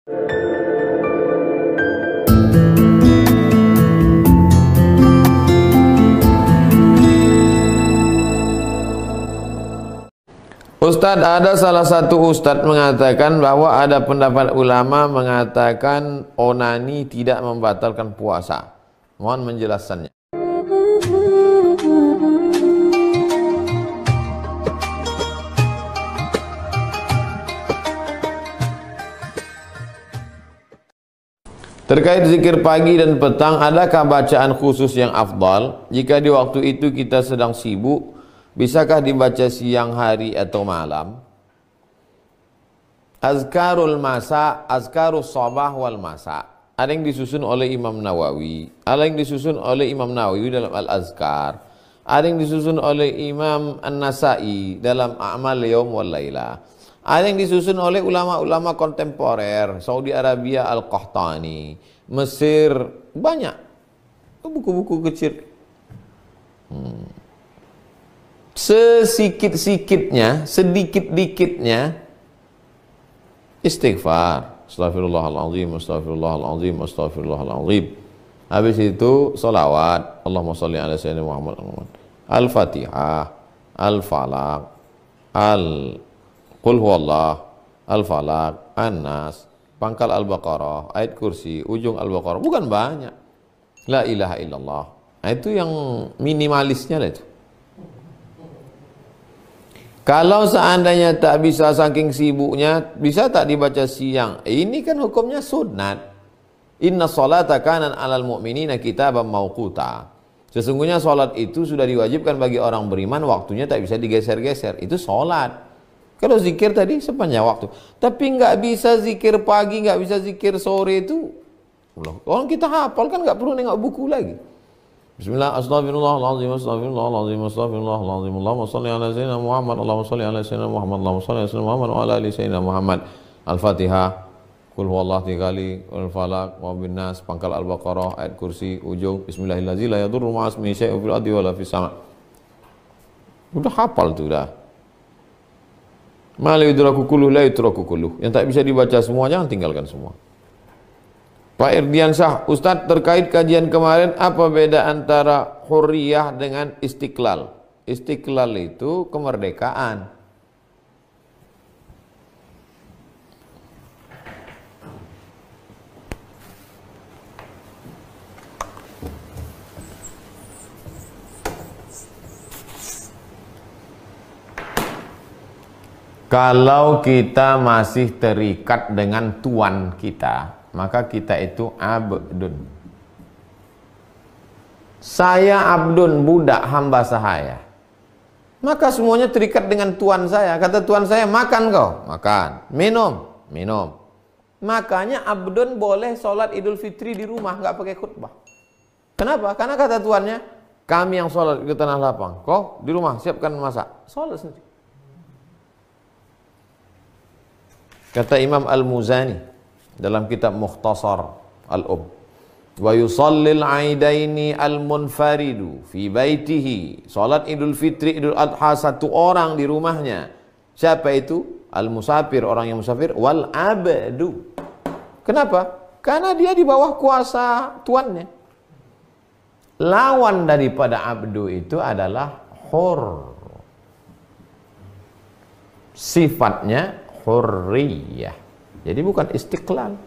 Ustadz, ada salah satu ustadz mengatakan bahwa ada pendapat ulama mengatakan onani tidak membatalkan puasa. Mohon menjelaskannya. Terkait zikir pagi dan petang, adakah bacaan khusus yang afdal? Jika di waktu itu kita sedang sibuk, bisakah dibaca siang hari atau malam? Azkarul masa, azkarus sabah wal masa. Ada yang disusun oleh Imam Nawawi, ada yang disusun oleh Imam Nawawi dalam Al-Azkar, ada yang disusun oleh Imam An-Nasai dalam A'mal Yaum wal Laila, ada yang disusun oleh ulama-ulama kontemporer, Saudi Arabia Al-Qahtani, Mesir, banyak buku-buku kecil. Sesikit-sikitnya, sedikit-dikitnya istighfar, astaghfirullahaladzim, astaghfirullahaladzim, astaghfirullahaladzim. Habis itu salawat, Allahumma sholli ala sayyidina Muhammad, Al-Fatihah, Al-Falaq, Qul huwallah, Al-Falaq, An-Nas, pangkal Al-Baqarah, ayat kursi, ujung Al-Baqarah, bukan banyak. La ilaha illallah. Nah, itu yang minimalisnya lah itu. Kalau seandainya tak bisa saking sibuknya, bisa tak dibaca siang? Ini kan hukumnya sunat. Inna sholata kanan alal mu'minina kitaban mauquta. Sesungguhnya sholat itu sudah diwajibkan bagi orang beriman, waktunya tak bisa digeser-geser. Itu sholat. Kalau zikir tadi sepanjang waktu. Tapi nggak bisa zikir pagi, nggak bisa zikir sore itu. Orang kita hafal kan nggak perlu nengok buku lagi. Bismillah, astagfirullahaladzim, astagfirullahaladzim, astagfirullahaladzim, Allahumma sholli ala sayyidina Muhammad, Allahumma sholli ala sayyidina Muhammad, Allahumma sholli ala sayyidina Muhammad, wa ala ali sayyidina Muhammad. Al-Fatihah, Qul huwallah 3 kali, Al-Falaq, wa bin Nas, pangkal Al-Baqarah, ayat kursi, ujung, Bismillahirrahmanirrahim, la yadurru ma'asmi syai'un fil ardi wa la fis sama'. Udah hafal tuh dah. Ma la yudraku kulluh, la yutraku kulluh. Yang tak bisa dibaca semua, jangan tinggalkan semua. Pak Irdiansyah, Ustadz, terkait kajian kemarin, apa beda antara hurriyah dengan istiqlal? Istiqlal itu kemerdekaan. Kalau kita masih terikat dengan tuan kita, maka kita itu abdun. Saya abdun, budak, hamba sahaya. Maka semuanya terikat dengan tuan saya. Kata tuan saya, makan kau, makan. Minum, minum. Makanya abdun boleh sholat Idul Fitri di rumah, nggak pakai khutbah. Kenapa? Karena kata tuannya, kami yang sholat ke tanah lapang, kau di rumah siapkan masak, sholat sendiri. Kata Imam Al-Muzani dalam kitab Mukhtasar wa yusallil aidaini al-munfaridu fi baitihi, salat Idul Fitri, Idul Adha satu orang di rumahnya. Siapa itu? Al-musafir, orang yang musafir, wal abdu. Kenapa? Karena dia di bawah kuasa tuannya. Lawan daripada abdu itu adalah hur. Sifatnya hurriyah. Jadi bukan istiqlal.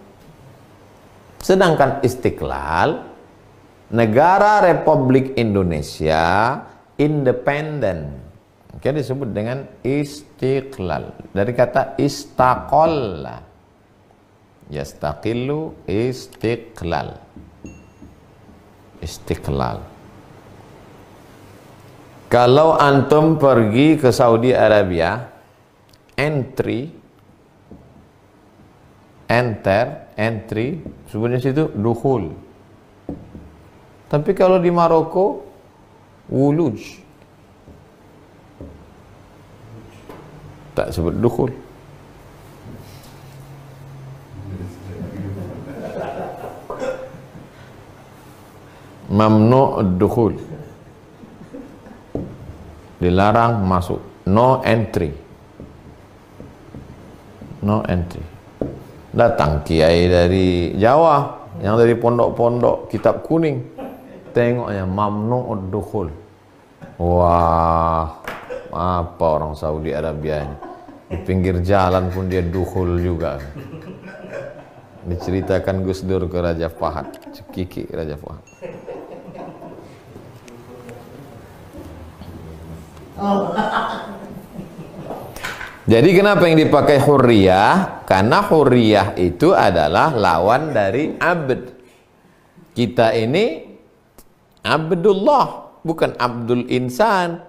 Sedangkan istiqlal, negara Republik Indonesia independen. Oke, disebut dengan istiqlal. Dari kata istaqalla. Yastaqillu istiqlal. Istiqlal. Kalau antum pergi ke Saudi Arabia, entry, sebenarnya situ dukhul. Tapi kalau di Maroko, wuluj. Tak sebut dukhul. Mamnu' dukhul. Dilarang masuk. No entry. No entry. Datang kiai dari Jawa, yang dari pondok-pondok kitab kuning, tengoknya mamnu'ud dukhul. Wah, apa orang Saudi Arabia ini? Di pinggir jalan pun dia dukhul juga. Diceritakan Gus Dur ke Raja Fahad, cekiki Raja Fahad. Jadi kenapa yang dipakai hurriyah? Karena hurriyah itu adalah lawan dari abd. Kita ini abdullah, bukan abdul insan,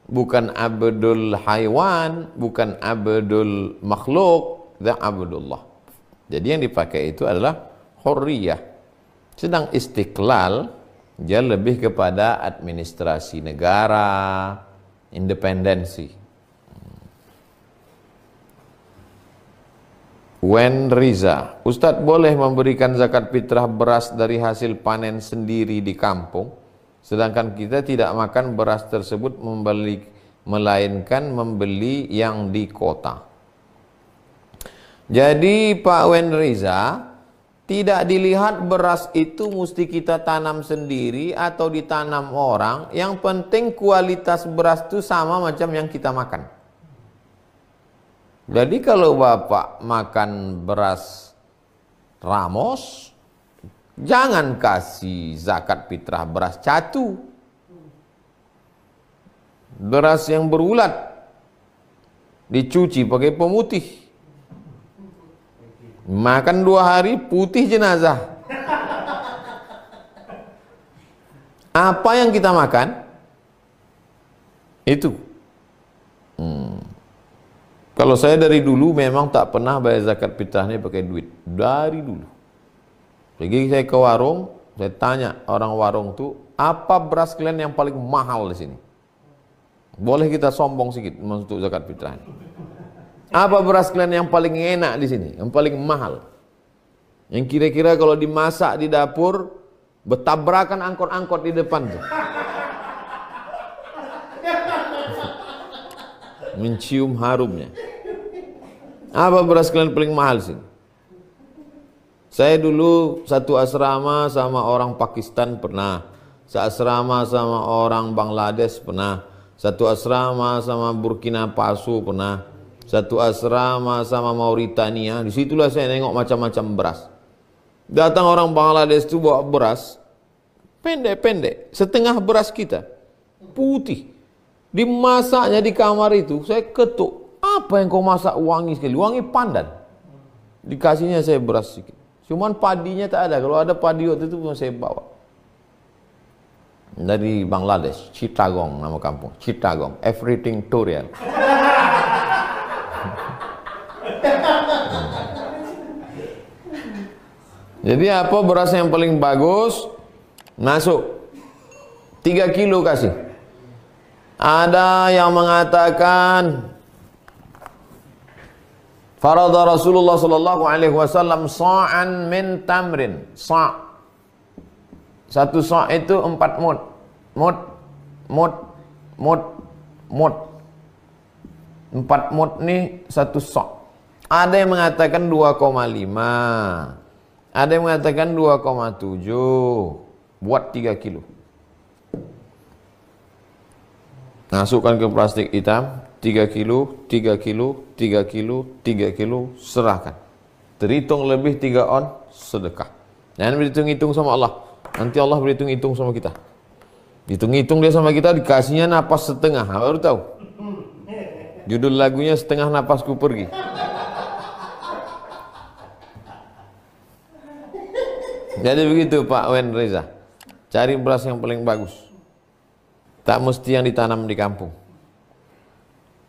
bukan abdul haywan, bukan abdul makhluk, dan abdullah. Jadi yang dipakai itu adalah hurriyah. Sedang istiqlal, dia lebih kepada administrasi negara, independensi. Wen Riza, Ustadz boleh memberikan zakat fitrah beras dari hasil panen sendiri di kampung, sedangkan kita tidak makan beras tersebut melainkan membeli yang di kota. Jadi Pak Wen Riza, tidak dilihat beras itu mesti kita tanam sendiri atau ditanam orang, yang penting kualitas beras itu sama macam yang kita makan. Jadi kalau Bapak makan beras Ramos, jangan kasih zakat fitrah beras catu. Beras yang berulat, dicuci pakai pemutih. Makan 2 hari, putih jenazah. Apa yang kita makan, itu. Kalau saya dari dulu memang tak pernah bayar zakat fitrahnya pakai duit. Dari dulu. Jadi saya ke warung, saya tanya orang warung tuh, apa beras kalian yang paling mahal di sini? Boleh kita sombong sedikit untuk zakat fitrahnya. Apa beras kalian yang paling enak di sini? Yang paling mahal? Yang kira-kira kalau dimasak di dapur, bertabrakan angkot-angkot di depan tuh. Mencium harumnya. Apa beras kalian paling mahal sih? Saya dulu satu asrama sama orang Pakistan pernah, seasrama sama orang Bangladesh pernah, satu asrama sama Burkina Faso pernah, satu asrama sama Mauritania. Disitulah saya nengok macam-macam beras. Datang orang Bangladesh itu bawa beras pendek-pendek, setengah beras kita, putih. Dimasaknya di kamar itu, saya ketuk. Apa yang kau masak wangi sekali? Wangi pandan. Dikasihnya saya beras sedikit. Cuman padinya tak ada. Kalau ada padi waktu itu saya bawa. Dari Bangladesh, Chittagong nama kampung. Chittagong, everything Turian. Jadi apa beras yang paling bagus? Masuk 3 kilo kasih. Ada yang mengatakan farada Rasulullah sallallahu alaihi wasallam sa'an min tamrin. Sa'. 1 sa' itu 4 mud. Mud. 4 mud ni 1 sa'. Ada yang mengatakan 2,5. Ada yang mengatakan 2,7. Buat 3 kilo. Masukkan ke plastik hitam, 3 kilo, 3 kilo, 3 kilo, 3 kilo, serahkan. Terhitung lebih 3 on, sedekah. Jangan berhitung-hitung sama Allah. Nanti Allah berhitung-hitung sama kita. Hitung-hitung dia sama kita, dikasihnya napas setengah. Baru tahu. Judul lagunya Setengah Napasku Pergi. Jadi begitu Pak Wen Reza. Cari beras yang paling bagus. Tak mesti yang ditanam di kampung.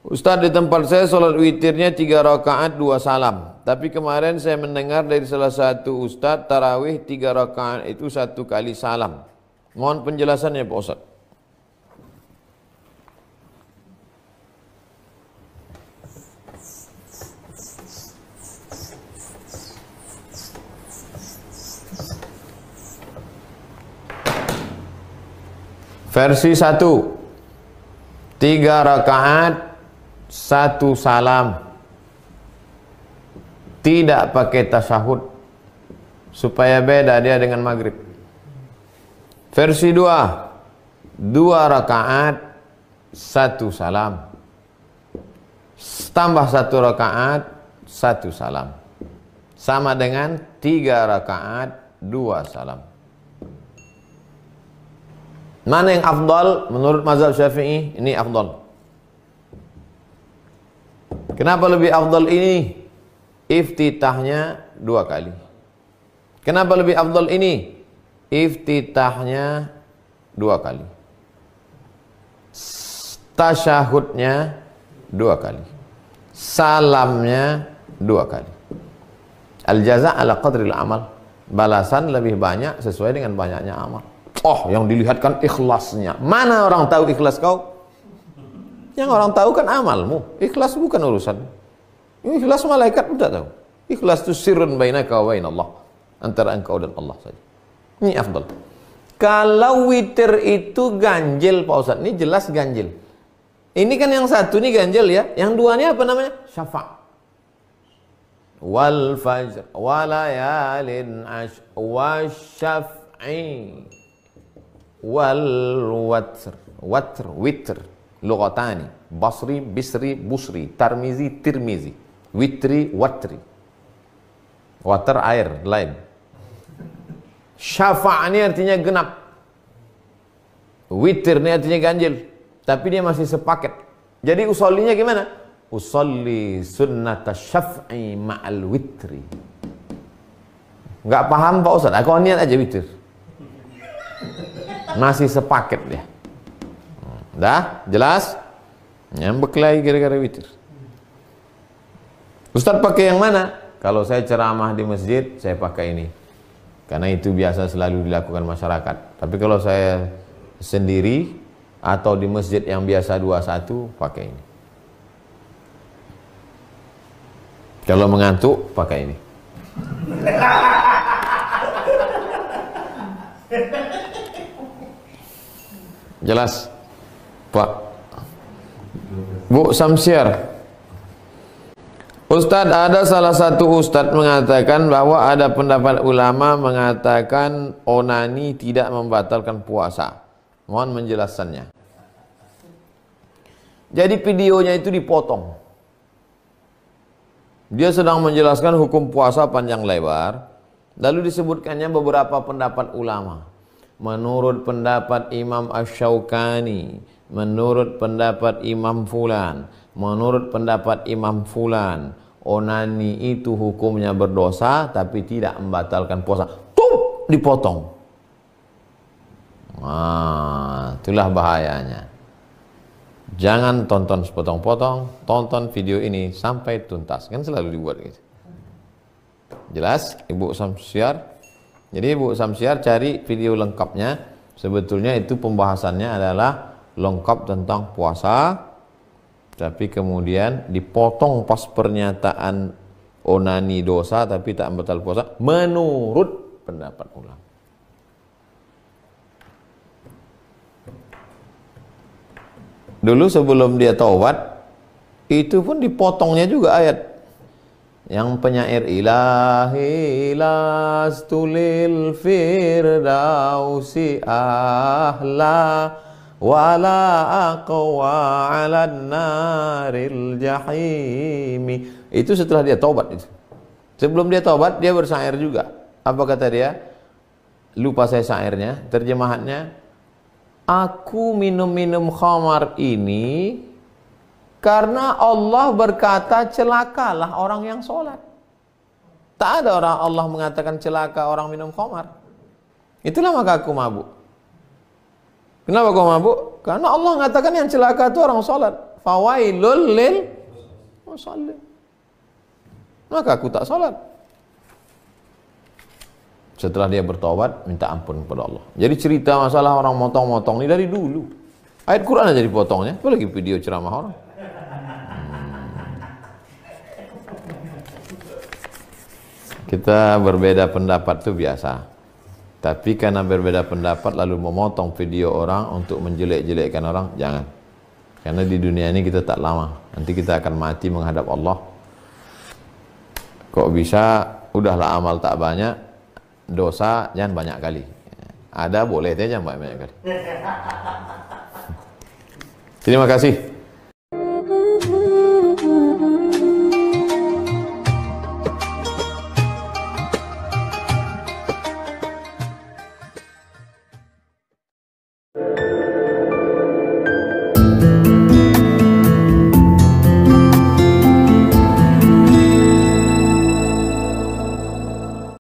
Ustadz, di tempat saya sholat witirnya 3 rakaat 2 salam. Tapi kemarin saya mendengar dari salah satu ustadz, tarawih 3 rakaat itu 1 kali salam. Mohon penjelasannya Pak Ustadz. Versi 1, 3 rakaat 1 salam. tidak pakai tasyahud supaya beda dia dengan maghrib. Versi 2 rakaat 1 salam tambah 1 rakaat 1 salam sama dengan 3 rakaat 2 salam. Mana yang afdal menurut mazhab Syafi'i? Ini afdal. Kenapa lebih afdal ini? Iftitahnya 2 kali. Kenapa lebih afdal ini? Iftitahnya 2 kali. Tasyahudnya 2 kali. Salamnya 2 kali. Al-jaza' ala qadril amal. Balasan lebih banyak sesuai dengan banyaknya amal. Oh, yang dilihatkan ikhlasnya. Mana orang tahu ikhlas kau? Yang orang tahu kan amalmu. Ikhlas bukan urusan. Ikhlas malaikat tidak tahu. Ikhlas itu sirrun bainaka wa bainallah. Antara engkau dan Allah saja. Ini afdal. Kalau witir itu ganjil Pak Ustaz. Ini jelas ganjil. Ini kan yang satu ini ganjil ya. Yang 2 ini apa namanya? Syafa'. Wal fajr walayalin ash wasyaf'i wal watr. Watr, witr. Lugatani. Basri, bisri, busri. Tarmizi, tirmizi. Witri, watri. Water, air, lain. Syafa' ini artinya genap. Witir ini artinya ganjil. Tapi dia masih sepaket. Jadi usollinya gimana? Usolli sunnata syaf'i ma'al witri. Nggak paham Pak Ustaz? Aku niat aja witir. Masih sepaket dia. Dah? Jelas? Nyambek lagi gara-gara witir. Ustaz pakai yang mana? Kalau saya ceramah di masjid, saya pakai ini. Karena itu biasa selalu dilakukan masyarakat. Tapi kalau saya sendiri atau di masjid yang biasa 21, pakai ini. Kalau mengantuk, pakai ini. Jelas? Pak Bu Samsiar, Ustadz, ada salah satu ustadz mengatakan bahwa ada pendapat ulama mengatakan onani tidak membatalkan puasa. Mohon menjelaskannya. Jadi videonya itu dipotong. Dia sedang menjelaskan hukum puasa panjang lebar. Lalu disebutkannya beberapa pendapat ulama. Menurut pendapat Imam Asy-Syaukani, menurut pendapat Imam Fulan, menurut pendapat Imam Fulan, onani itu hukumnya berdosa tapi tidak membatalkan puasa. Tuh, dipotong. Nah, itulah bahayanya. Jangan tonton sepotong-potong, tonton video ini sampai tuntas. Kan selalu dibuat gitu. Jelas, Ibu Samsiar? Jadi Ibu Samsiar cari video lengkapnya. Sebetulnya itu pembahasannya adalah lengkap tentang puasa, tapi kemudian dipotong pas pernyataan onani dosa tapi tak membatalkan puasa menurut pendapat ulama. Dulu sebelum dia taubat, itu pun dipotongnya juga ayat. Yang penyair ilahi lastulil firdausi ahla wala aqwa 'alan naril jahimi. Itu setelah dia taubat itu. Sebelum dia taubat dia bersyair juga. Apa kata dia? Lupa saya syairnya, terjemahannya. Aku minum-minum khamar ini karena Allah berkata celakalah orang yang sholat. Tak ada orang Allah mengatakan celaka orang minum khamar. Itulah maka aku mabuk. Kenapa kau mabuk? Karena Allah mengatakan yang celaka itu orang sholat. Fawailul lil musallin. Maka aku tak sholat. Setelah dia bertobat, minta ampun kepada Allah. Jadi cerita masalah orang motong-motong ini dari dulu. Ayat Quran aja dipotongnya, apalagi video ceramah orang. Kita berbeda pendapat itu biasa. Tapi karena berbeda pendapat lalu memotong video orang untuk menjelek-jelekkan orang, jangan. Karena di dunia ini kita tak lama. Nanti kita akan mati menghadap Allah. Kok bisa, udahlah amal tak banyak, dosa jangan banyak kali. Ada boleh, dia jangan banyak kali. Terima kasih.